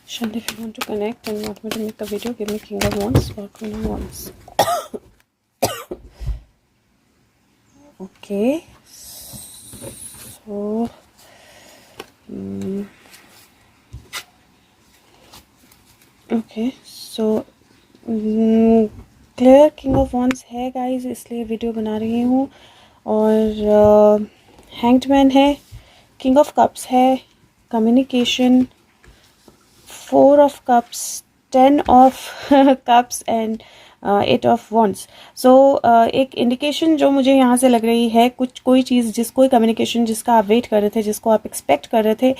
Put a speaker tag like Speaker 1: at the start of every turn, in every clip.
Speaker 1: Shant, if you want to connect and want me to make a video, give me King of Wands or Queen of Wands. Okay. So, okay. So, clear king of wands है guys, इसलिए video बना रही हूँ. और hanged man है, king of cups है, communication, 4 of cups, 10 of cups and 8 of wands. So एक indication जो मुझे यहाँ से लग रही है, कोई चीज़ कोई कम्युनिकेशन जिसका आप वेट कर रहे थे, जिसको आप एक्सपेक्ट कर रहे थे,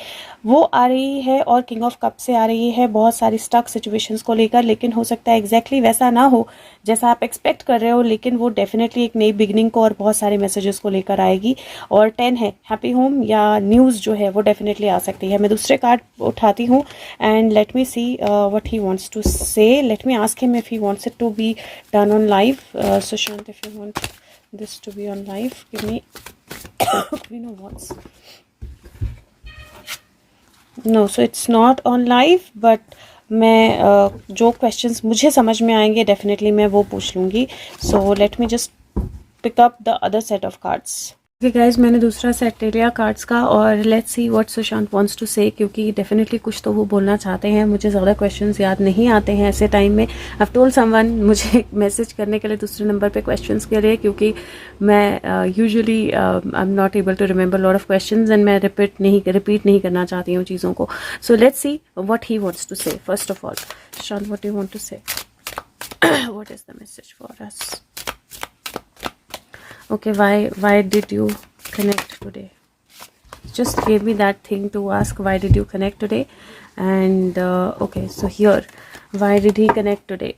Speaker 1: वो आ रही है. और किंग ऑफ कप से आ रही है बहुत सारी स्टक सिचुएशंस को लेकर. लेकिन हो सकता है एग्जैक्टली वैसा ना हो जैसा आप एक्सपेक्ट कर रहे हो, लेकिन वो डेफिनेटली एक नई बिगनिंग को और बहुत सारे मैसेजेस को लेकर आएगी. और 10 है, हैप्पी होम या न्यूज़ जो है वो डेफिनेटली आ सकती है. मैं दूसरे कार्ड उठाती हूँ and let me see what he wants to say. Let me ask him if he wants it to be done on live. So Shant, if you want this to be on live, give me Queen of Wands. No, so it's not on live, but मैं जो questions मुझे समझ में आएंगे definitely मैं वो पूछ लूँगी. So let me just pick up the other set of cards. Okay guys, मैंने दूसरा सेट ले लिया कार्ड्स का और let's see what Sushant wants to say, क्योंकि डेफिनेटली कुछ तो वो बोलना चाहते हैं. मुझे ज़्यादा क्वेश्चंस याद नहीं आते हैं ऐसे टाइम में. आई टोल्ड समवन मुझे मैसेज करने के लिए दूसरे नंबर पे क्वेश्चंस के लिए, क्योंकि मैं usually I am not able to remember lot of questions and मैं रिपीट नहीं करना चाहती हूँ चीज़ों को. So let's see what he wants to say. First of all, Sushant, what you want to say, what is the message for us? Okay, why did you connect today? Just gave me that thing to ask, why did you connect today? And okay, so here, why did he connect today?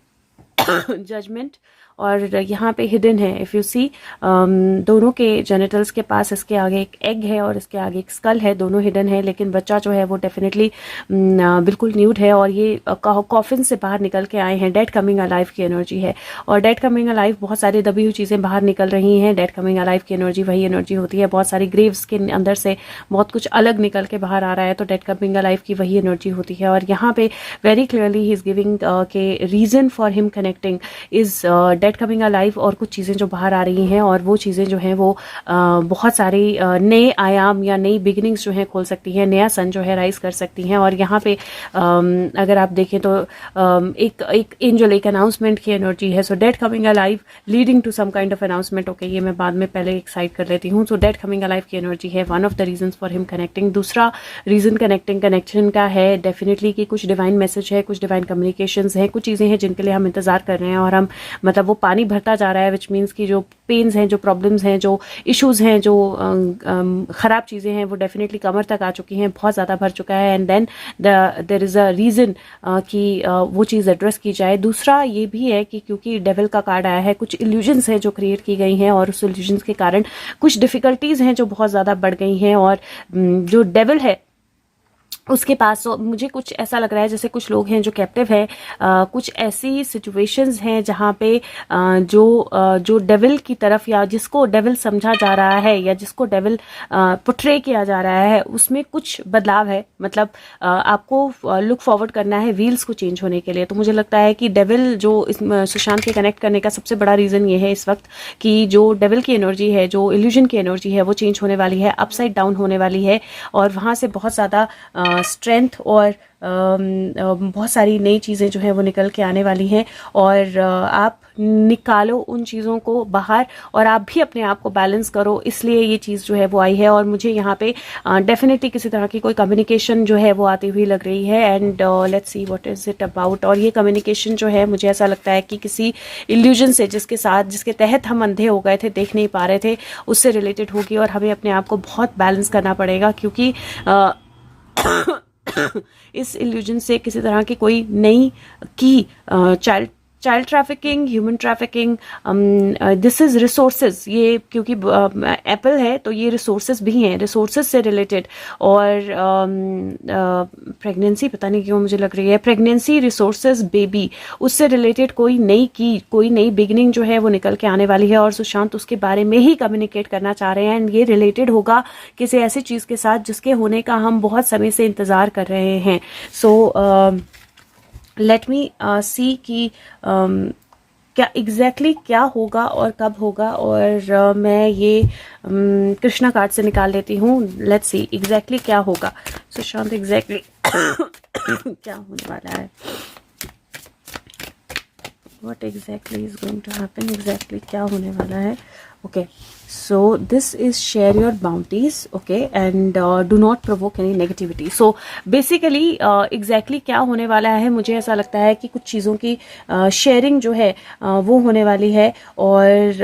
Speaker 1: Judgment. और यहाँ पे hidden है, if you see दोनों के genitals के पास इसके आगे एक एग है और इसके आगे एक स्कल है. दोनों हिडन है, लेकिन बच्चा जो है वो डेफिनेटली बिल्कुल न्यूड है. और ये कॉफिन से बाहर निकल के आए हैं. डेड कमिंग अलाइव की एनर्जी है. और डेड कमिंग अलाइव, बहुत सारी दबी हुई चीज़ें बाहर निकल रही हैं. डेड कमिंग अलाइव की एनर्जी वही एनर्जी होती है. बहुत सारी ग्रेव्स के अंदर से बहुत कुछ अलग निकल के बाहर आ रहा है, तो डेड कमिंग अलाइव की वही एनर्जी होती है. और यहाँ पे very clearly he is giving के reason for him connecting is dead coming alive. और कुछ चीज़ें जो बाहर आ रही हैं, और वो चीज़ें जो हैं वो बहुत सारी नए आयाम या नई बिगिनिंग्स जो हैं खोल सकती हैं. नया सन जो है राइज कर सकती हैं. और यहाँ पे अगर आप देखें तो एक एंजल, एक अनाउंसमेंट की एनर्जी है. So dead coming alive leading to some kind of announcement. Okay, ये मैं बाद में पहले एक साइड कर लेती हूँ. सो डेड कमिंग अलाइव की एनर्जी है, one of the reasons for him connecting. दूसरा रीजन कनेक्शन का है डेफिनेटली कि कुछ डिवाइन मैसेज है, कुछ डिवाइन कम्युनिकेशंस है, कुछ चीज़ें हैं जिनके लिए हम इंतजार कर रहे हैं. और हम मतलब वो पानी भरता जा रहा है, विच मीन्स कि जो पेन्स हैं, जो प्रॉब्लम्स हैं, जो इश्यूज हैं, जो ख़राब चीज़ें हैं, वो डेफिनेटली कमर तक आ चुकी हैं, बहुत ज़्यादा भर चुका है. And then there is a reason कि वो चीज़ एड्रेस की जाए. दूसरा ये भी है कि क्योंकि डेविल का कार्ड आया है, कुछ इल्यूजन्स हैं जो क्रिएट की गई हैं, और उस इल्यूजन्स के कारण कुछ डिफ़िकल्टीज़ हैं जो बहुत ज़्यादा बढ़ गई हैं. और जो डेविल है उसके पास, तो मुझे कुछ ऐसा लग रहा है जैसे कुछ लोग हैं जो कैप्टिव है. कुछ ऐसी सिचुएशंस हैं जहाँ पे जो डेविल की तरफ, या जिसको डेविल समझा जा रहा है, या जिसको डेविल पोर्ट्रे किया जा रहा है, उसमें कुछ बदलाव है. मतलब आपको लुक फॉरवर्ड करना है व्हील्स को चेंज होने के लिए. तो मुझे लगता है कि डेविल जो सुशांत के कनेक्ट करने का सबसे बड़ा रीज़न ये है इस वक्त कि जो डेविल की एनर्जी है, जो इल्यूजन की एनर्जी है, वो चेंज होने वाली है, अपसाइड डाउन होने वाली है. और वहाँ से बहुत ज़्यादा स्ट्रेंथ और बहुत सारी नई चीज़ें जो हैं वो निकल के आने वाली हैं. और आप निकालो उन चीज़ों को बाहर, और आप भी अपने आप को बैलेंस करो. इसलिए ये चीज़ जो है वो आई है. और मुझे यहाँ पे डेफिनेटली किसी तरह की कोई कम्युनिकेशन जो है वो आती हुई लग रही है. And let's see what is it about. और ये कम्युनिकेशन जो है, मुझे ऐसा लगता है कि किसी इल्यूजन से, जिसके तहत हम अंधे हो गए थे, देख नहीं पा रहे थे, उससे रिलेटेड होगी. और हमें अपने आप को बहुत बैलेंस करना पड़ेगा, क्योंकि इस इल्यूजन से किसी तरह की कोई नई की child child trafficking, human trafficking, this is resources, ये क्योंकि एप्पल है तो ये रिसोर्सेज भी हैं, रिसोर्सेज से रिलेटेड। और प्रेगनेंसी पता नहीं क्यों मुझे लग रही है, प्रेगनेंसी, रिसोर्सेज, बेबी, उससे रिलेटेड कोई नई बिगिनिंग जो है वो निकल के आने वाली है और सुशांत उसके बारे में ही कम्युनिकेट करना चाह रहे हैं। एंड ये रिलेटेड होगा किसी ऐसी चीज़ के साथ जिसके होने का हम बहुत समय से इंतज़ार कर रहे हैं। सो लेट मी सी कि क्या एग्जैक्टली क्या होगा और कब होगा। और मैं ये कृष्णा कार्ड से निकाल लेती हूँ। लेट्स सी एग्जैक्टली क्या होगा सुशांत, एग्जैक्टली क्या होने वाला है, what exactly is going to happen, exactly क्या होने वाला है। Okay, so this is share your bounties, okay, and do not provoke any negativity. So basically exactly क्या होने वाला है, मुझे ऐसा लगता है कि कुछ चीज़ों की शेयरिंग जो है वो होने वाली है और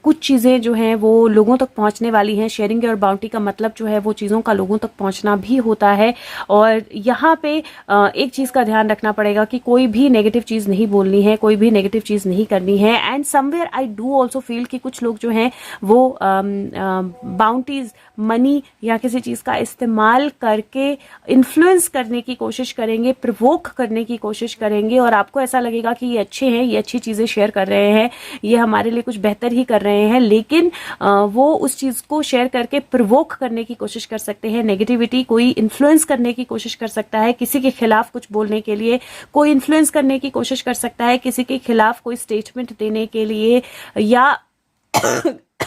Speaker 1: कुछ चीज़ें जो हैं वो लोगों तक पहुंचने वाली हैं। शेयरिंग और बाउंटी का मतलब जो है वो चीज़ों का लोगों तक पहुंचना भी होता है। और यहाँ पे एक चीज़ का ध्यान रखना पड़ेगा कि कोई भी नेगेटिव चीज़ नहीं बोलनी है, कोई भी नेगेटिव चीज़ नहीं करनी है। And somewhere I do also feel कि कुछ लोग जो हैं वो बाउंटीज, मनी या किसी चीज़ का इस्तेमाल करके इन्फ्लुएंस करने की कोशिश करेंगे, प्रोवोक करने की कोशिश करेंगे और आपको ऐसा लगेगा कि ये अच्छे हैं, ये अच्छी चीज़ें शेयर कर रहे हैं, ये हमारे लिए कुछ बेहतर ही कर रहे हैं, लेकिन वो उस चीज़ को शेयर करके प्रोवोक करने की कोशिश कर सकते हैं। नेगेटिविटी, कोई इन्फ्लुएंस करने की कोशिश कर सकता है, किसी के खिलाफ कुछ बोलने के लिए कोई इन्फ्लुएंस करने की कोशिश कर सकता है, किसी के खिलाफ कोई स्टेटमेंट देने के लिए या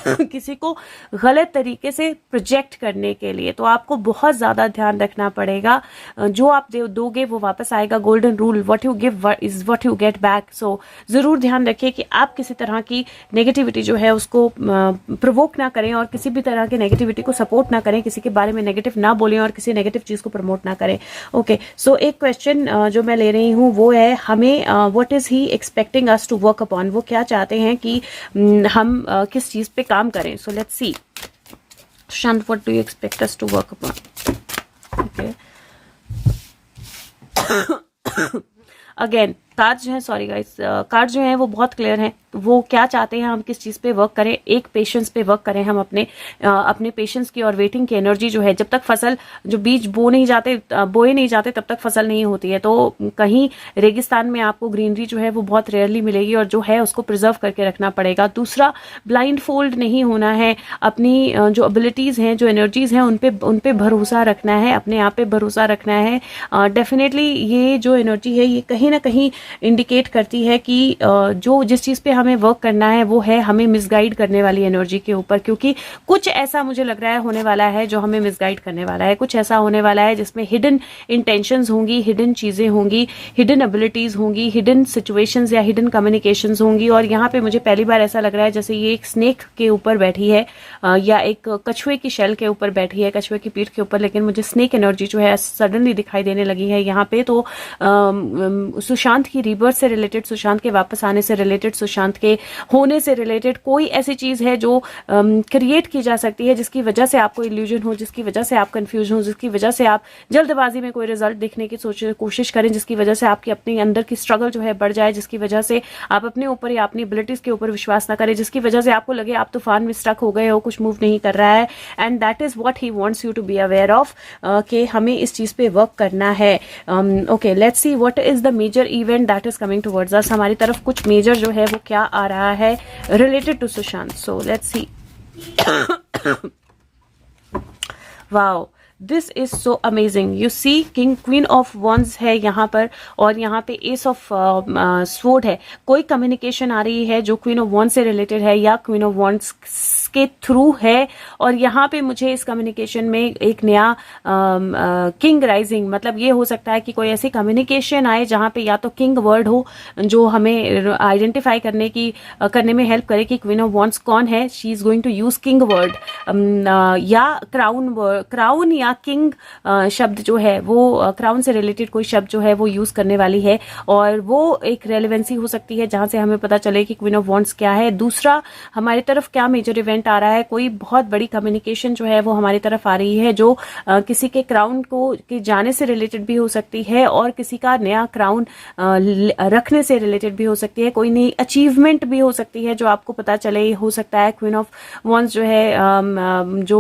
Speaker 1: किसी को गलत तरीके से प्रोजेक्ट करने के लिए। तो आपको बहुत ज़्यादा ध्यान रखना पड़ेगा, जो आप दोगे वो वापस आएगा। Golden rule, what you give is what you get back. So ज़रूर ध्यान रखिए कि आप किसी तरह की नेगेटिविटी जो है उसको प्रोवोक ना करें और किसी भी तरह की नेगेटिविटी को सपोर्ट ना करें, किसी के बारे में नेगेटिव ना बोलें और किसी नेगेटिव चीज़ को प्रमोट ना करें। ओके, सो एक क्वेश्चन जो मैं ले रही हूँ वो है, हमें what is he expecting us to work upon, वो क्या चाहते हैं कि हम किस चीज़ पे काम करें। सो let's C Shant, what do you expect us to work upon? Okay. Again card जो है, सॉरी गाइस, कार्ड जो है वो बहुत क्लियर है। वो क्या चाहते हैं, हम किस चीज़ पे वर्क करें, एक पेशेंस पे वर्क करें हम अपने पेशेंस की और वेटिंग की एनर्जी जो है। जब तक फसल, जो बीज बोए नहीं जाते तब तक फसल नहीं होती है। तो कहीं रेगिस्तान में आपको ग्रीनरी जो है वो बहुत रेयरली मिलेगी और जो है उसको प्रिजर्व करके रखना पड़ेगा। दूसरा, ब्लाइंड फोल्ड नहीं होना है, अपनी जो एबिलिटीज़ हैं, जो एनर्जीज़ हैं उन पे भरोसा रखना है, अपने आप पे भरोसा रखना है। डेफिनेटली ये जो एनर्जी है ये कहीं ना कहीं इंडिकेट करती है कि जो जिस चीज़ पे हमें वर्क करना है वो है हमें मिसगाइड करने वाली एनर्जी के ऊपर, क्योंकि कुछ ऐसा मुझे लग रहा है होने वाला है जो हमें मिसगाइड करने वाला है। कुछ ऐसा होने वाला है जिसमें हिडन इंटेंशंस होंगी, हिडन चीज़ें होंगी, हिडन एबिलिटीज़ होंगी, हिडन सिचुएशंस या हिडन कम्युनिकेशंस होंगी। और यहाँ पे मुझे पहली बार ऐसा लग रहा है जैसे ये एक स्नेक के ऊपर बैठी है या एक कछुए की शेल के ऊपर बैठी है, कछुए की पीठ के ऊपर, लेकिन मुझे स्नेक एनर्जी जो है सडनली दिखाई देने लगी है यहाँ पे। तो सुशांत की रीबर्थ से रिलेटेड, सुशांत के वापस आने से रिलेटेड, सुशांत के होने से रिलेटेड कोई ऐसी चीज़ है जो क्रिएट की जा सकती है जिसकी वजह से आपको इल्यूजन हो, जिसकी वजह से आप कंफ्यूज हो, जिसकी वजह से आप जल्दबाजी में कोई रिजल्ट देखने की कोशिश करें, जिसकी वजह से आपकी अपने अंदर की स्ट्रगल जो है बढ़ जाए, जिसकी वजह से आप अपने ऊपर या अपनी एबिलिटीज़ के ऊपर विश्वास ना करें, जिसकी वजह से आपको लगे आप तूफान में स्ट्रक हो गए हो, कुछ मूव नहीं कर रहा है। And that is what he wants you to be aware of कि हमें इस चीज़ पे वर्क करना है। Okay, let's see what is the major event that is coming towards us. हमारी तरफ कुछ मेजर जो है वो क्या आ रहा है related to Sushant. So let's see. Wow, this is so amazing. You see king, queen of wands है यहाँ पर और यहाँ पे एस ऑफ स्वॉर्ड है। कोई कम्युनिकेशन आ रही है जो क्वीन ऑफ वॉन्ड्स से रिलेटेड है या क्वीन ऑफ वॉन्ड्स के थ्रू है। और यहाँ पे मुझे इस कम्युनिकेशन में एक नया किंग राइजिंग, मतलब ये हो सकता है कि कोई ऐसी कम्युनिकेशन आए जहाँ पे या तो किंग वर्ड हो जो हमें आइडेंटिफाई करने में हेल्प करे कि क्वीन ऑफ वॉन्ड्स कौन है। She is going to use king word या क्राउन या या किंग शब्द जो है वो क्राउन से रिलेटेड कोई शब्द जो है वो यूज करने वाली है, और वो एक रेलेवेंसी हो सकती है जहां से हमें पता चले कि क्वीन ऑफ वॉन्ड्स क्या है। दूसरा, हमारी तरफ क्या मेजर इवेंट आ रहा है, कोई बहुत बड़ी कम्युनिकेशन जो है वो हमारी तरफ आ रही है, जो किसी के क्राउन को के जाने से रिलेटेड भी हो सकती है, और किसी का नया क्राउन रखने से रिलेटेड भी हो सकती है, कोई नई अचीवमेंट भी हो सकती है जो आपको पता चले। हो सकता है क्वीन ऑफ वॉन्ड्स जो है जो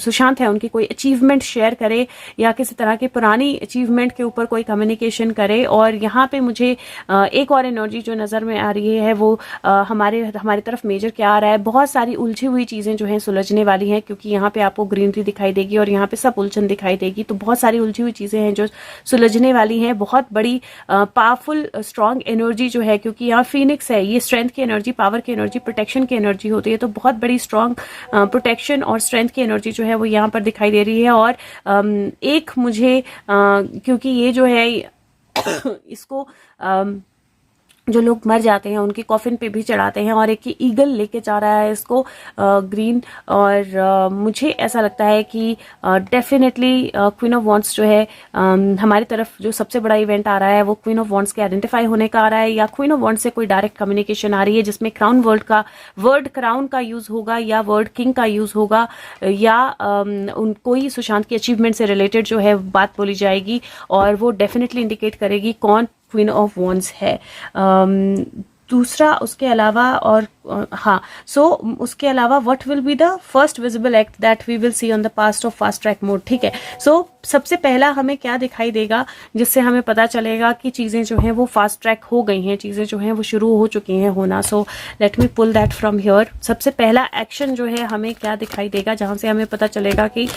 Speaker 1: सुशांत है उनकी कोई अचीवमेंट शेयर करे, या किसी तरह की पुरानी अचीवमेंट के ऊपर कोई कम्युनिकेशन करे। और यहाँ पे मुझे एक और एनर्जी जो नजर में आ रही है वो हमारी तरफ मेजर क्या आ रहा है, बहुत सारी उलझी हुई चीजें जो हैं सुलझने वाली हैं, क्योंकि यहाँ पे आपको ग्रीनरी दिखाई देगी और यहाँ पे सब उलझन दिखाई देगी। तो बहुत सारी उलझी हुई चीजें हैं जो सुलझने वाली हैं। बहुत बड़ी पावरफुल स्ट्रॉन्ग एनर्जी जो है, क्योंकि यहाँ फीनिक्स है, ये स्ट्रेंथ की एनर्जी, पावर की एनर्जी, प्रोटेक्शन की एनर्जी होती है। तो बहुत बड़ी स्ट्रॉन्ग प्रोटेक्शन और स्ट्रेंथ की एनर्जी जो है वो यहाँ पर दिखाई दे रही है। और एक मुझे क्योंकि ये जो है इसको जो लोग मर जाते हैं उनकी कॉफिन पे भी चढ़ाते हैं, और एक ईगल लेके जा रहा है इसको ग्रीन। और मुझे ऐसा लगता है कि डेफिनेटली क्वीन ऑफ वॉन्ड्स जो है हमारी तरफ जो सबसे बड़ा इवेंट आ रहा है वो क्वीन ऑफ वॉन्ड्स के आइडेंटिफाई होने का आ रहा है, या क्वीन ऑफ वॉन्ड्स से कोई डायरेक्ट कम्युनिकेशन आ रही है जिसमें वर्ड क्राउन का यूज होगा, या वर्ड किंग का यूज होगा, या कोई सुशांत की अचीवमेंट से रिलेटेड जो है बात बोली जाएगी, और वो डेफिनेटली इंडिकेट करेगी कौन क्वीन ऑफ वॉन्ड्स है। दूसरा उसके अलावा, और हाँ, सो उसके अलावा what will be the first visible act that we will see on the past of fast track mode. ठीक है, सो सबसे पहला हमें क्या दिखाई देगा जिससे हमें पता चलेगा कि चीजें जो हैं वो फास्ट ट्रैक हो गई हैं, चीजें जो हैं वो शुरू हो चुकी हैं होना। So let me pull that from here. सबसे पहला एक्शन जो है हमें क्या दिखाई देगा जहां से हमें पता चलेगा कि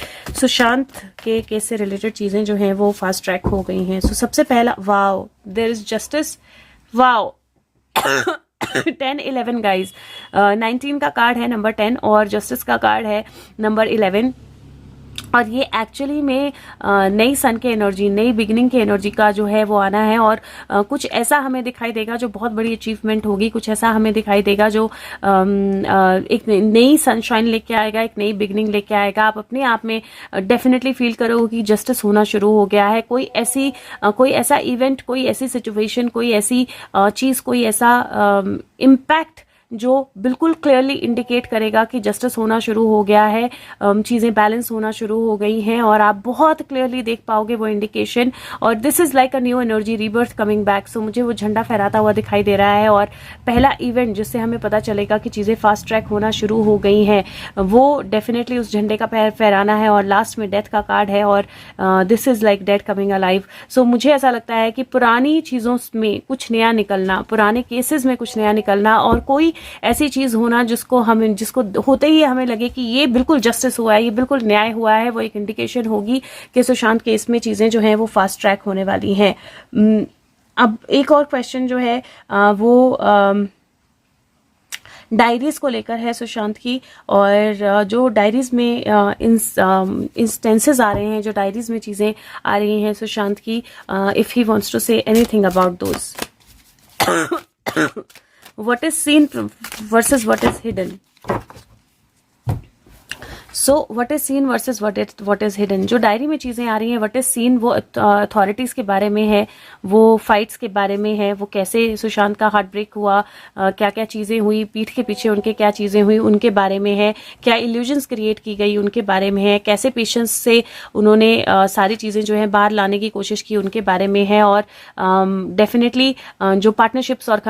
Speaker 1: सुशांत के केस से रिलेटेड चीजें जो हैं वो फास्ट ट्रैक हो गई हैं। सो सबसे पहला, wow, there is justice, wow 10-11 guys, 19 का कार्ड है नंबर 10 और जस्टिस का कार्ड है नंबर 11। और ये एक्चुअली में नई सन के एनर्जी, नई बिगिनिंग की एनर्जी का जो है वो आना है, और कुछ ऐसा हमें दिखाई देगा जो बहुत बड़ी अचीवमेंट होगी, कुछ ऐसा हमें दिखाई देगा जो एक नई सनशाइन लेके आएगा, एक नई बिगिनिंग लेके आएगा। आप अपने आप में डेफिनेटली फील करोगे कि जस्टिस होना शुरू हो गया है। कोई ऐसा इवेंट, कोई ऐसी सिचुएशन, कोई ऐसी चीज, कोई ऐसा इम्पैक्ट जो बिल्कुल क्लियरली इंडिकेट करेगा कि जस्टिस होना शुरू हो गया है, चीजें बैलेंस होना शुरू हो गई हैं, और आप बहुत क्लियरली देख पाओगे वो इंडिकेशन। और this is like a new energy, rebirth coming back. So मुझे वो झंडा फहराता हुआ दिखाई दे रहा है, और पहला इवेंट जिससे हमें पता चलेगा कि चीजें फास्ट ट्रैक होना शुरू हो गई हैं वो डेफिनेटली उस झंडे का फहराना है। और लास्ट में डेथ का कार्ड है, और this is like dead coming alive. So मुझे ऐसा लगता है कि पुरानी चीजों में कुछ नया निकलना, पुराने केसेस में कुछ नया निकलना, और कोई ऐसी चीज होना जिसको होते ही हमें लगे कि ये बिल्कुल जस्टिस हुआ है, ये बिल्कुल न्याय हुआ है, वो एक इंडिकेशन होगी कि सुशांत केस में चीजें जो हैं वो फास्ट ट्रैक होने वाली हैं। अब एक और क्वेश्चन जो है वो डायरीज को लेकर है सुशांत की, और जो डायरीज में इंस्टेंसेस आ रहे हैं, जो डायरीज में चीजें आ रही हैं सुशांत की, if he wants to say anything about those. What is seen versus what is hidden. So what is seen versus what is hidden. जो डायरी में चीजें आ रही हैं, व्हाट इज सीन वो अथॉरिटीज के बारे में है, वो फाइट्स के बारे में है, वो कैसे सुशांत का हार्ट ब्रेक हुआ, क्या क्या चीजें हुई, पीठ के पीछे उनके क्या चीजें हुई उनके बारे में है, क्या इल्यूजन्स क्रिएट की गई उनके बारे में है, कैसे पेशेंस से उन्होंने सारी चीजें जो है बाहर लाने की कोशिश की उनके बारे में है, और डेफिनेटली जो पार्टनरशिप्स और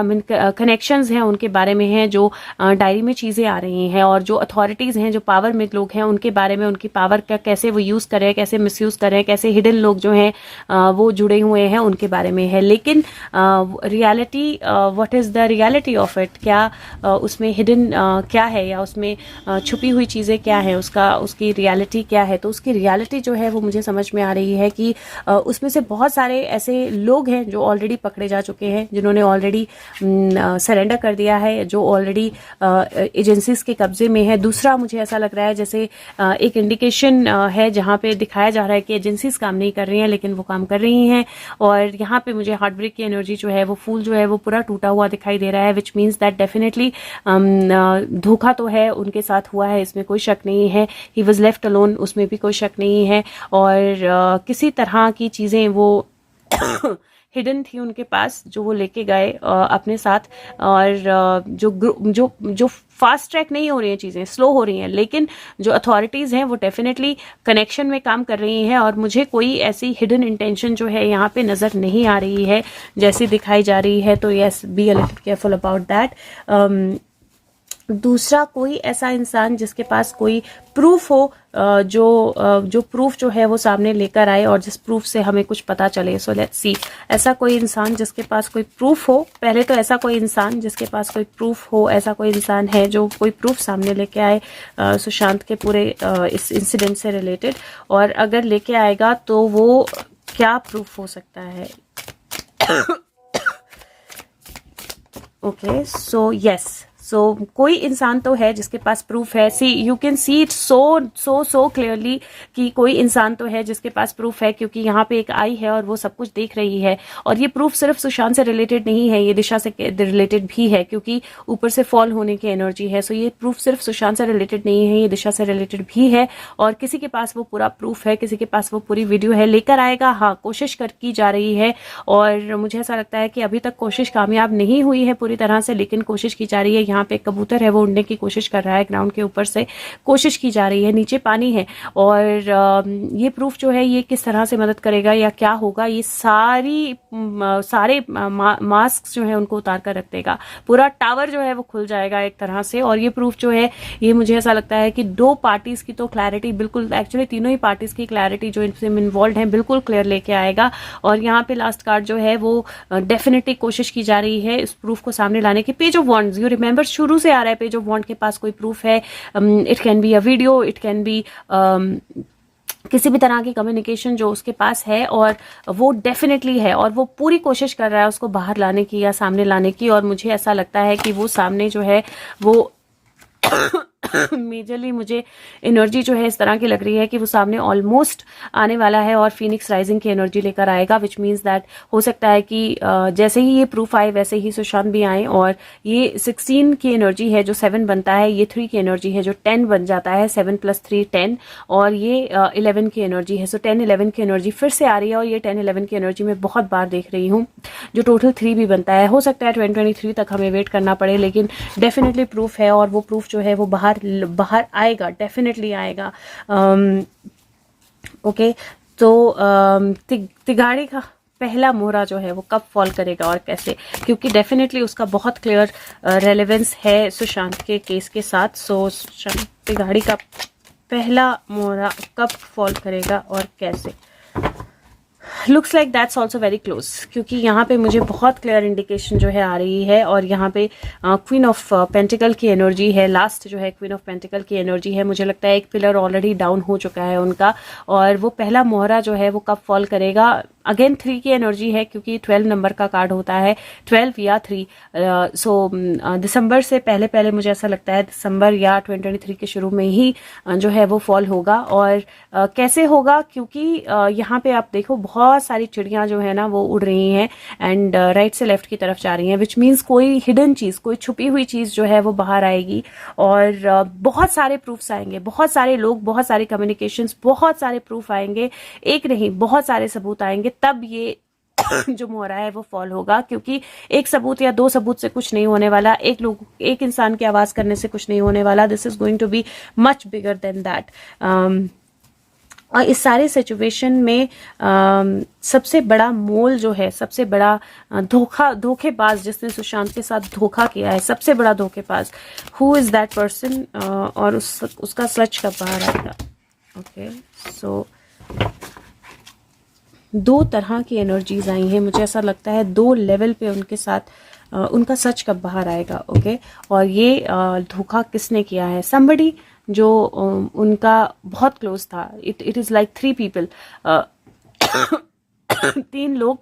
Speaker 1: कनेक्शंस हैं उनके बारे में है, जो डायरी में चीजें आ रही हैं, और जो अथॉरिटीज हैं, जो पावर में लोग हैं उनके बारे में, उनकी पावर का कैसे वो यूज करें, कैसे मिसयूज करें, कैसे हिडन लोग जो हैं वो जुड़े हुए हैं उनके बारे में है। लेकिन reality, what is the reality of it, क्या उसमें हिडन क्या है, या उसमें छुपी हुई चीजें क्या है, उसकी रियलिटी क्या है। तो उसकी रियलिटी जो है वो मुझे समझ में आ रही है कि उसमें से बहुत सारे ऐसे लोग हैं जो ऑलरेडी पकड़े जा चुके हैं, जिन्होंने ऑलरेडी सरेंडर कर दिया है, जो ऑलरेडी एजेंसीज के कब्जे में है। दूसरा मुझे ऐसा लग रहा है जैसे एक इंडिकेशन है जहाँ पे दिखाया जा रहा है कि एजेंसीज काम नहीं कर रही हैं, लेकिन वो काम कर रही हैं। और यहाँ पे मुझे हार्ट ब्रेक की एनर्जी जो है वो फूल जो है वो पूरा टूटा हुआ दिखाई दे रहा है, विच मीन्स दैट डेफिनेटली धोखा तो है उनके साथ हुआ है, इसमें कोई शक नहीं है। ही वॉज लेफ्ट अलोन, उसमें भी कोई शक नहीं है। और किसी तरह की चीज़ें वो हिडन थी उनके पास जो वो लेके गए अपने साथ। और जो फास्ट ट्रैक नहीं हो रही हैं, चीज़ें स्लो हो रही हैं, लेकिन जो अथॉरिटीज़ हैं वो डेफिनेटली कनेक्शन में काम कर रही हैं। और मुझे कोई ऐसी हिडन इंटेंशन जो है यहाँ पे नज़र नहीं आ रही है जैसी दिखाई जा रही है। तो yes, be a little careful about that. दूसरा, कोई ऐसा इंसान जिसके पास कोई प्रूफ हो, जो प्रूफ जो है वो सामने लेकर आए और जिस प्रूफ से हमें कुछ पता चले। सो लेट्स सी, ऐसा कोई इंसान जिसके पास कोई प्रूफ हो। पहले तो ऐसा कोई इंसान जिसके पास कोई प्रूफ हो, ऐसा कोई इंसान है जो कोई प्रूफ सामने लेके आए सुशांत के पूरे इस इंसिडेंट से रिलेटेड। और अगर लेके आएगा तो वो क्या प्रूफ हो सकता है? ओके, सो यस, सो कोई इंसान तो है जिसके पास प्रूफ है। See, you can see it so clearly कि कोई इंसान तो है जिसके पास प्रूफ है, क्योंकि यहाँ पे एक आई है और वो सब कुछ देख रही है। और ये प्रूफ सिर्फ सुशांत से रिलेटेड नहीं है, ये दिशा से रिलेटेड भी है, क्योंकि ऊपर से फॉल होने की एनर्जी है। सो ये प्रूफ सिर्फ सुशांत से रिलेटेड नहीं है, ये दिशा से रिलेटेड भी है। और किसी के पास वो पूरा प्रूफ है, किसी के पास वो पूरी वीडियो है, लेकर आएगा। हाँ, कोशिश की जा रही है और मुझे ऐसा लगता है कि अभी तक कोशिश कामयाब नहीं हुई है पूरी तरह से, लेकिन कोशिश की जा रही है। यहाँ पे एक कबूतर है, वो उड़ने की कोशिश कर रहा है, ग्राउंड के ऊपर से कोशिश की जा रही है। नीचे पानी है और ये प्रूफ जो है ये किस तरह से मदद करेगा या क्या होगा, ये सारे मास्क जो है उनको उतार कर रख देगा। पूरा टावर जो है वो खुल जाएगा एक तरह से। और ये प्रूफ जो है ये मुझे ऐसा लगता है कि दो पार्टीज की तो क्लैरिटी बिल्कुल, एक्चुअली तीनों ही पार्टीज की क्लैरिटी जो इनसे इन्वॉल्व है बिल्कुल क्लियर लेके आएगा। और यहाँ पे लास्ट कार्ड जो है वो डेफिनेटली कोशिश की जा रही है इस प्रूफ को सामने लाने की। Page of wands, you remember, शुरू से आ रहा है पेज ऑफ वॉन्ड के पास कोई प्रूफ है। It can be a video, it can be किसी भी तरह की कम्युनिकेशन जो उसके पास है, और वो डेफिनेटली है और वो पूरी कोशिश कर रहा है उसको बाहर लाने की या सामने लाने की। और मुझे ऐसा लगता है कि वो सामने जो है वो मेजरली मुझे एनर्जी जो है इस तरह की लग रही है कि वो सामने ऑलमोस्ट आने वाला है और फीनिक्स राइजिंग की एनर्जी लेकर आएगा, विच मीन्स दैट हो सकता है कि जैसे ही ये प्रूफ आए वैसे ही सुशांत भी आए। और ये 16 की एनर्जी है जो 7 बनता है, ये 3 की एनर्जी है जो 10 बन जाता है, 7 + 3 10, और ये 11 की एनर्जी है। सो 10-11 की एनर्जी फिर से आ रही है और ये 10-11 की एनर्जी मैं बहुत बार देख रही हूँ, जो टोटल 3 भी बनता है। हो सकता है 2023 तक हमें वेट करना पड़े, लेकिन डेफिनेटली प्रूफ है और वो प्रूफ जो है वो बाहर आएगा, डेफिनेटली आएगा। ओके, तो तिगाड़ी का पहला मोहरा जो है वो कब फॉल करेगा और कैसे, क्योंकि डेफिनेटली उसका बहुत क्लियर रेलेवेंस है सुशांत के केस के साथ। सो तिगाड़ी का पहला मोहरा कब फॉल करेगा और कैसे? Looks like that's also very close, क्योंकि यहाँ पे मुझे बहुत क्लियर इंडिकेशन जो है आ रही है। और यहाँ पे क्वीन ऑफ पेंटिकल की एनर्जी है, लास्ट जो है क्वीन ऑफ पेंटिकल की एनर्जी है। मुझे लगता है एक पिलर ऑलरेडी डाउन हो चुका है उनका, और वो पहला मोहरा जो है वो कब फॉल करेगा? अगेन 3 की एनर्जी है, क्योंकि 12 नंबर का कार्ड होता है, 12 या 3। सो दिसंबर से पहले मुझे ऐसा लगता है दिसंबर या 2023 के शुरू में ही जो है वो फॉल होगा। और कैसे होगा? क्योंकि यहाँ पे आप देखो बहुत सारी चिड़ियां जो है ना वो उड़ रही हैं एंड राइट से लेफ्ट की तरफ जा रही हैं, विच मीन्स कोई हिडन चीज, कोई छुपी हुई चीज जो है वो बाहर आएगी। और बहुत सारे प्रूफ्स आएंगे, बहुत सारे लोग, बहुत सारे कम्युनिकेशंस, बहुत सारे प्रूफ आएंगे, एक नहीं बहुत सारे सबूत आएंगे, तब ये जो मोहरा है वो फॉल होगा। क्योंकि एक सबूत या 2 सबूत से कुछ नहीं होने वाला, एक इंसान की आवाज करने से कुछ नहीं होने वाला। This is going to be much bigger than that. और इस सारे सिचुएशन में सबसे बड़ा मोल जो है, सबसे बड़ा धोखेबाज जिसने सुशांत के साथ धोखा किया है, सबसे बड़ा धोखेबाज, हु इज दैट पर्सन? और उसका सच कब बाहर आएगा? ओके, सो 2 तरह की एनर्जीज आई हैं, मुझे ऐसा लगता है 2 लेवल पे उनके साथ उनका सच कब बाहर आएगा। ओके, और ये धोखा किसने किया है? somebody जो उनका बहुत क्लोज था। इट इज लाइक 3 people, 3 लोग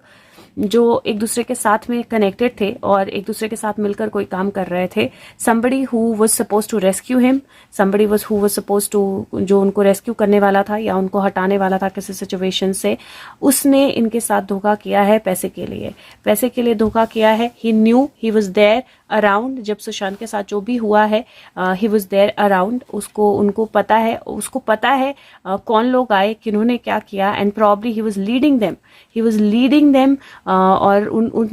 Speaker 1: जो एक दूसरे के साथ में कनेक्टेड थे और एक दूसरे के साथ मिलकर कोई काम कर रहे थे. somebody who was supposed to rescue him, somebody who was supposed to, जो उनको रेस्क्यू करने वाला था या उनको हटाने वाला था किसी सिचुएशन से, उसने इनके साथ धोखा किया है पैसे के लिए. पैसे के लिए धोखा किया है. he knew he was there around. जब सुशांत के साथ जो भी हुआ है, ही वॉज देयर अराउंड. उनको पता है कौन लोग आए, किन्होंने क्या किया, and probably he was leading them. और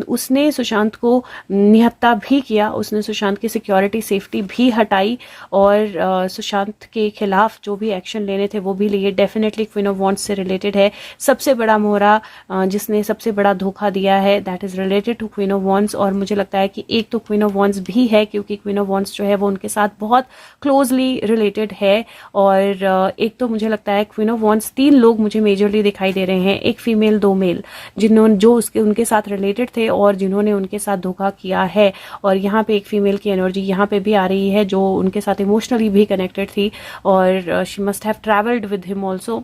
Speaker 1: उसने सुशांत को निहत्था भी किया. उसने सुशांत की सिक्योरिटी सेफ्टी भी हटाई और सुशांत के खिलाफ जो भी एक्शन लेने थे वो भी लिए. डेफिनेटली क्वीन ऑफ वॉन्ड्स से रिलेटेड है. सबसे बड़ा मोहरा जिसने सबसे बड़ा धोखा दिया है, that is related to queen of wands. और मुझे लगता है कि एक तो क्वीन ऑफ वॉन्ड्स भी है, क्योंकि क्वीन ऑफ वॉन्ड्स जो है वो उनके साथ बहुत क्लोजली रिलेटेड है. और एक तो मुझे लगता है क्वीन ऑफ वॉन्ड्स 3 लोग मुझे मेजरली दिखाई दे रहे हैं, एक फीमेल 2 मेल, जिन्होंने जो उनके साथ रिलेटेड थे और जिन्होंने उनके साथ धोखा किया है. और यहाँ पे एक फीमेल की एनर्जी यहाँ पे भी आ रही है जो उनके साथ इमोशनली भी कनेक्टेड थी और she must have travelled with him also,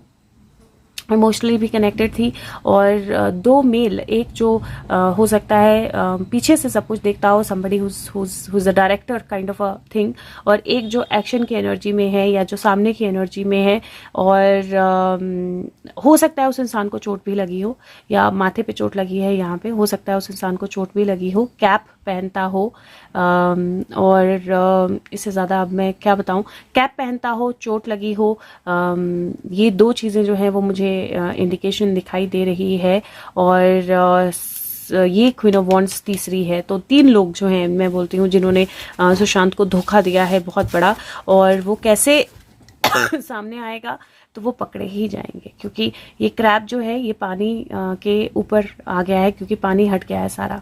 Speaker 1: emotionally भी कनेक्टेड थी. और 2 मेल, एक जो हो सकता है पीछे से सब कुछ देखता हो, somebody who's a director kind of a thing, और एक जो एक्शन की एनर्जी में है या जो सामने की एनर्जी में है. और हो सकता है उस इंसान को चोट भी लगी हो या माथे पे चोट लगी है. यहाँ पे हो सकता है उस इंसान को चोट भी लगी हो, कैप पहनता हो, और इससे ज़्यादा अब मैं क्या बताऊँ, कैप पहनता हो, चोट लगी हो. ये 2 चीज़ें जो हैं वो मुझे इंडिकेशन दिखाई दे रही है. और ये क्वीन ऑफ वॉन्ड्स तीसरी है. तो 3 लोग जो हैं मैं बोलती हूँ जिन्होंने सुशांत को धोखा दिया है बहुत बड़ा. और वो कैसे सामने आएगा, तो वो पकड़े ही जाएंगे, क्योंकि ये क्रैब जो है ये पानी के ऊपर आ गया है, क्योंकि पानी हट गया है सारा,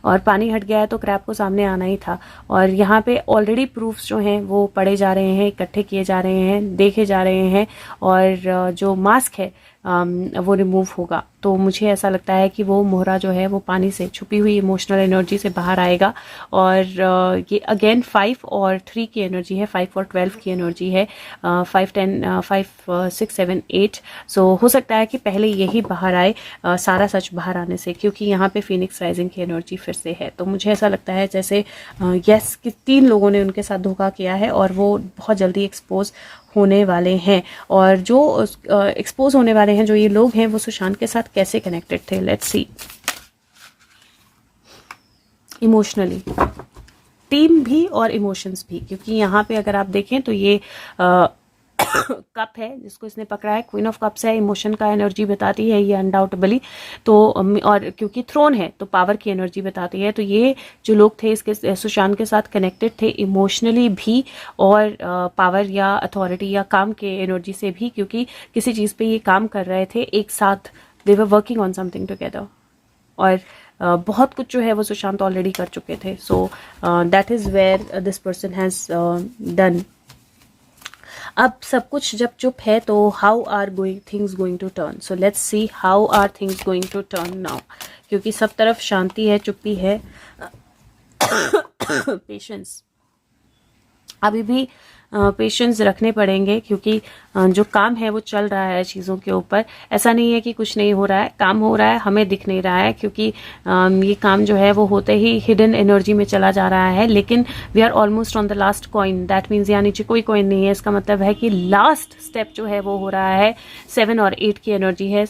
Speaker 1: और पानी हट गया है तो क्रैब को सामने आना ही था. और यहाँ पे ऑलरेडी प्रूफ्स जो हैं वो पढ़े जा रहे हैं, इकट्ठे किए जा रहे हैं, देखे जा रहे हैं. और जो मास्क है वो रिमूव होगा. तो मुझे ऐसा लगता है कि वो मोहरा जो है वो पानी से छुपी हुई इमोशनल एनर्जी से बाहर आएगा. और ये अगेन 5 और 3 की एनर्जी है, 5 और 12 की एनर्जी है, 5, 10, 5, 6, 7, 8. सो हो सकता है कि पहले यही बाहर आए, सारा सच बाहर आने से, क्योंकि यहाँ पे फिनिक्स राइजिंग की एनर्जी फिर से है. तो मुझे ऐसा लगता है जैसे यस कि 3 लोगों ने उनके साथ धोखा किया है और वो बहुत जल्दी एक्सपोज होने वाले हैं. और जो एक्सपोज होने वाले हैं, जो ये लोग हैं, वो सुशांत के साथ कैसे कनेक्टेड थे. Let's see. इमोशनली, टीम भी और इमोशंस भी, क्योंकि यहाँ पे अगर आप देखें तो ये कप है जिसको इसने पकड़ा है, क्वीन ऑफ कप्स है, इमोशन का एनर्जी बताती है ये अनडाउटेबली. तो और क्योंकि थ्रोन है तो पावर की एनर्जी बताती है. तो ये जो लोग थे इसके सुशांत के साथ कनेक्टेड थे इमोशनली भी और पावर या अथॉरिटी या काम के एनर्जी से भी, क्योंकि किसी चीज़ पे ये काम कर रहे थे एक साथ. They were working on something together. और बहुत कुछ जो है वो सुशांत ऑलरेडी कर चुके थे. So that is where this person has done. अब सब कुछ जब चुप है तो how are things going to turn. So let's see how are things going to turn now, क्योंकि सब तरफ शांति है, चुप्पी है, पेशेंस. अभी भी पेशेंस रखने पड़ेंगे, क्योंकि जो काम है वो चल रहा है चीज़ों के ऊपर. ऐसा नहीं है कि कुछ नहीं हो रहा है, काम हो रहा है, हमें दिख नहीं रहा है, क्योंकि ये काम जो है वो होते ही हिडन एनर्जी में चला जा रहा है. लेकिन we are almost on the last coin. That means यहाँ नीचे कोई कॉइन नहीं है. इसका मतलब है कि लास्ट स्टेप जो है वो हो रहा है. 7 और 8 की एनर्जी है,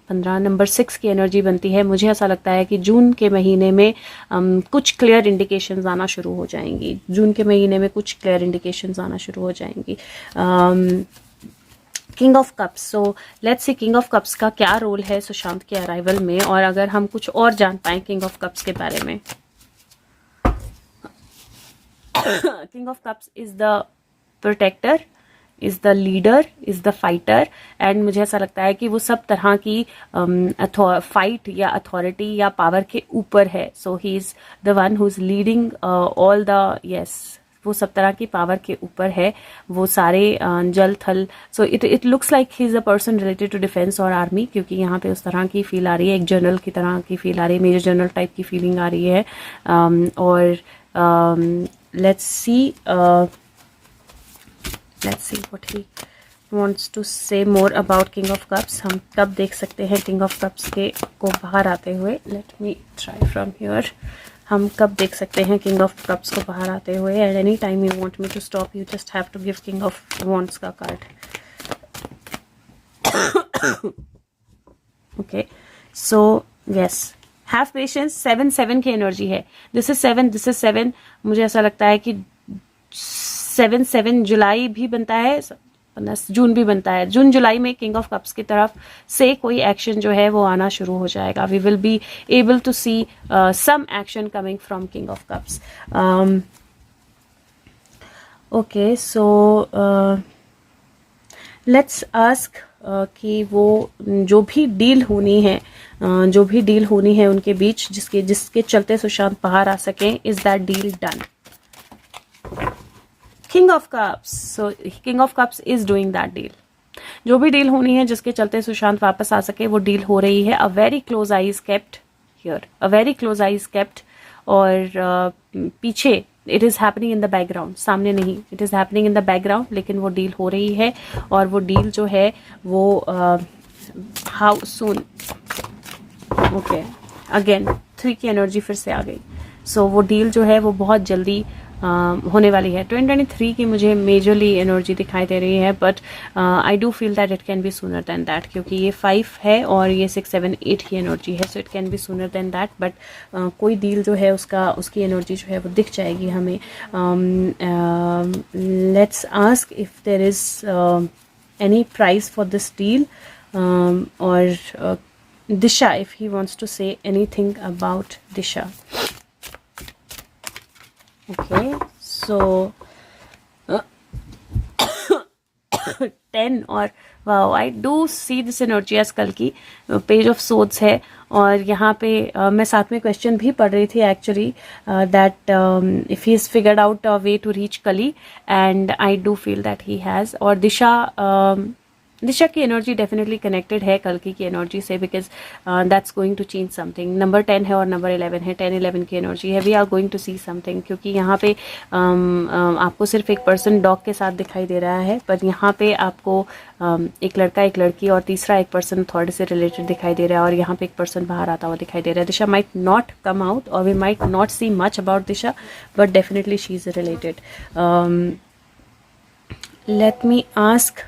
Speaker 1: 15 नंबर 6 की एनर्जी बनती है. मुझे ऐसा लगता है कि जून के महीने में कुछ क्लियर इंडिकेशंस आना शुरू हो जाएंगी. जून के महीने में कुछ क्लियर इंडिकेशंस आना शुरू हो जाएंगी. King of cups. So let's C king of cups का क्या रोल है सुशांत के अराइवल में, और अगर हम कुछ और जान पाए किंग ऑफ कप्स के बारे में. King of cups is the protector, is the leader, is the fighter. And मुझे ऐसा लगता है कि वो सब तरह की फाइट या अथॉरिटी या पावर के ऊपर है. So he is the one who is leading all the, yes, वो सब तरह की पावर के ऊपर है, वो सारे जल थल. So it looks like he is a person related to defence और आर्मी, क्योंकि यहाँ पे उस तरह की फील आ रही है, एक जनरल की तरह की फील आ रही है, मेजर जनरल टाइप की फीलिंग आ रही है. और let's C what wants to say more about King of Cups. हम कब देख सकते हैं King of Cups के को बाहर आते हुए? Let me try from here. हम कब देख सकते हैं King of Cups को बाहर आते हुए? At any time you want me to stop, you just have to give King of Wands का card. Okay, so yes, have patience. 7 की एनर्जी है. This is 7. मुझे ऐसा लगता है कि 7 जुलाई भी बनता है, 15 जून भी बनता है. जून जुलाई में किंग ऑफ कप्स की तरफ से कोई एक्शन जो है वो आना शुरू हो जाएगा. We will be able to see some action coming from king of cups. Okay, so let's ask कि वो जो भी डील होनी है उनके बीच, जिसके चलते सुशांत बाहर आ सके, is that deal done? King of cups. So king of cups is doing that deal. जो भी डील होनी है जिसके चलते सुशांत वापस आ सके, वो डील हो रही है. A very close I is kept here, a very close I is kept. और पीछे it is happening in the background, सामने नहीं, it is happening in the background, लेकिन वो डील हो रही है. और वो डील जो है वो हाउ सून. ओके, अगेन 3 की एनर्जी फिर से आ गई. सो वो डील जो है वो बहुत जल्दी होने वाली है. 2023 की मुझे मेजरली एनर्जी दिखाई दे रही है, but I do feel that it can be sooner than that, क्योंकि ये 5 है और ये 6, 7, 8 की एनर्जी है. So it can be sooner than that. But कोई डील जो है उसकी एनर्जी जो है वो दिख जाएगी हमें. Let's ask if there is any price for this deal, और Disha, if he wants to say anything about Disha. Okay, so 10 और wow, I do see this energy as कल की पेज ऑफ सोड्स है. और यहाँ पे मैं साथ में क्वेश्चन भी पढ़ रही थी actually, that if he is figured out a way to reach कली, and I do feel that he has. और दिशा की एनर्जी डेफिनेटली कनेक्टेड है कल की एनर्जी से, because that's going to change something. Number 10 है और नंबर 11 है. 10-11 की एनर्जी है. We are going to see something, क्योंकि यहाँ पे आपको सिर्फ एक पर्सन डॉग के साथ दिखाई दे रहा है, पर यहाँ पे आपको एक लड़का, एक लड़की और तीसरा एक पर्सन थर्ड से रिलेटेड दिखाई दे रहा है. और यहाँ पे एक पर्सन बाहर आता हुआ दिखाई दे रहा है. Disha might not come out, और we might not see much about Disha, but definitely she is related. Let me ask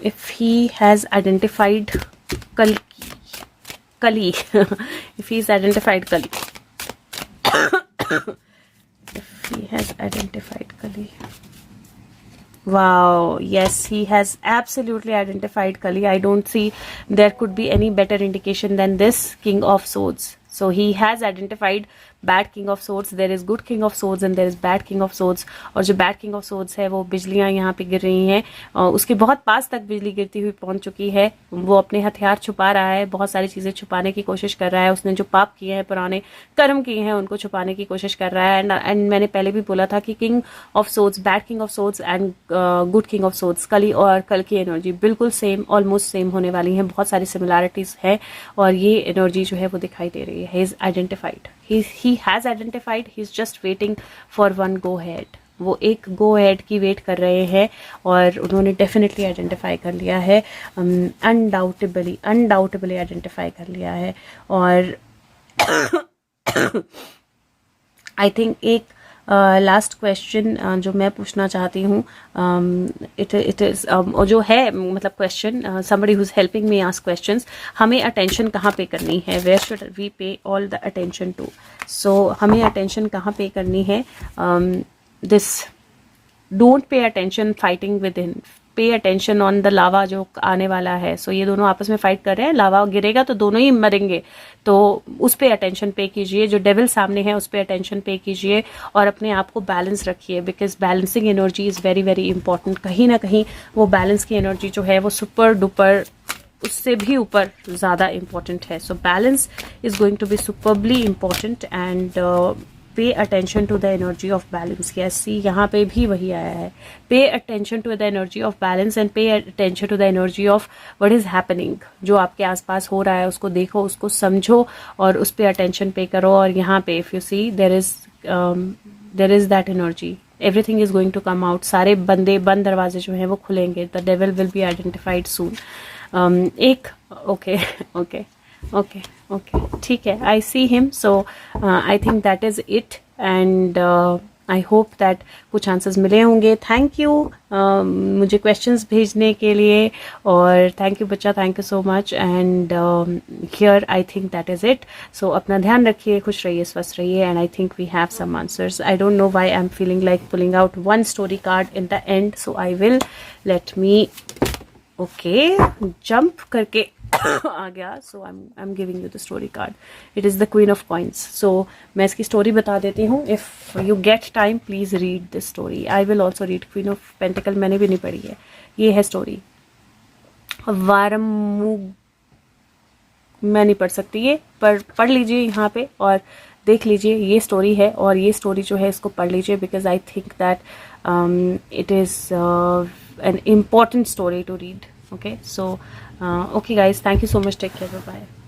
Speaker 1: if he has identified Kali, if he's identified Kali, if he has identified Kali. Wow, yes, he has absolutely identified Kali. I don't see there could be any better indication than this King of Swords. So he has identified bad King of Swords. There is good King of Swords and there is bad King of Swords. और जो bad King of Swords है वो बिजलियां यहाँ पे गिर रही हैं, और उसके बहुत पास तक बिजली गिरती हुई पहुंच चुकी है. वो अपने हथियार छुपा रहा है, बहुत सारी चीजें छुपाने की कोशिश कर रहा है. उसने जो पाप किए हैं, पुराने कर्म किए हैं, उनको छुपाने की कोशिश कर रहा है. एंड मैंने पहले भी बोला था कि king of swords, bad king of swords and good king of swords, कली और कल की एनर्जी बिल्कुल सेम, ऑलमोस्ट सेम होने वाली है. बहुत सारी सिमिलैरिटीज है, और ये एनर्जी जो है वो दिखाई दे रही है. He is identified, he has identified, he's just waiting for one go ahead. वो एक गो हेड की वेट कर रहे हैं, और उन्होंने डेफिनेटली आइडेंटिफाई कर लिया है. अनडाउटेबली आइडेंटिफाई कर लिया है. और आई थिंक एक लास्ट क्वेश्चन जो मैं पूछना चाहती हूँ, इट इज जो है, मतलब question, somebody who is helping me ask questions. हमें अटेंशन कहाँ पे करनी है? वेयर शुड वी पे ऑल द अटेंशन टू? सो हमें अटेंशन कहाँ पे करनी है? This don't pay attention fighting with in, pay attention on the lava जो आने वाला है. सो ये दोनों आपस में फाइट कर रहे हैं, लावा गिरेगा तो दोनों ही मरेंगे, तो उस पे अटेंशन पे कीजिए. जो डेविल सामने है उस पे अटेंशन पे कीजिए, और अपने आप को बैलेंस रखिए, because balancing energy is very very important. कहीं ना कहीं वो बैलेंस की एनर्जी जो है वो सुपर डुपर, उससे भी ऊपर ज़्यादा इंपॉर्टेंट है. So balance is going to be superbly important, and pay attention to the energy of balance. Yes, see यहाँ पे भी वही आया है. Pay attention to the energy of balance and pay attention to the energy of what is happening. जो आपके आसपास हो रहा है उसको देखो, उसको समझो, और उस पे अटेंशन पे करो. और यहाँ पे if you see there is that energy, everything is going to come out. सारे बंद दरवाजे जो हैं वो खुलेंगे. The devil will be identified soon. एक ओके ओके ओके ओके ठीक है. I see him. So I think that is it. And I hope that कुछ आंसर्स मिले होंगे. थैंक यू मुझे क्वेश्चंस भेजने के लिए. और थैंक यू बच्चा, thank you so much. And here I think that is it. So अपना ध्यान रखिए, खुश रहिए, स्वस्थ रहिए. And I think we have some answers. I don't know why I am feeling like pulling out one story card in the end. So I will let me okay jump करके आ गया. So I am giving you the story card. It is the queen of coins. So मैं इसकी story बता देती हूँ. If you get time please read this story. I will also read queen of pentacle. मैंने भी नहीं पढ़ी है. ये है स्टोरी. वारमू मैं नहीं पढ़ सकती ये, पर पढ़ लीजिए यहाँ पे और देख लीजिए. ये स्टोरी है और ये स्टोरी जो है इसको पढ़ लीजिए because I think that it is an important story to read. Okay, so okay guys, thank you so much. Take care. Bye bye.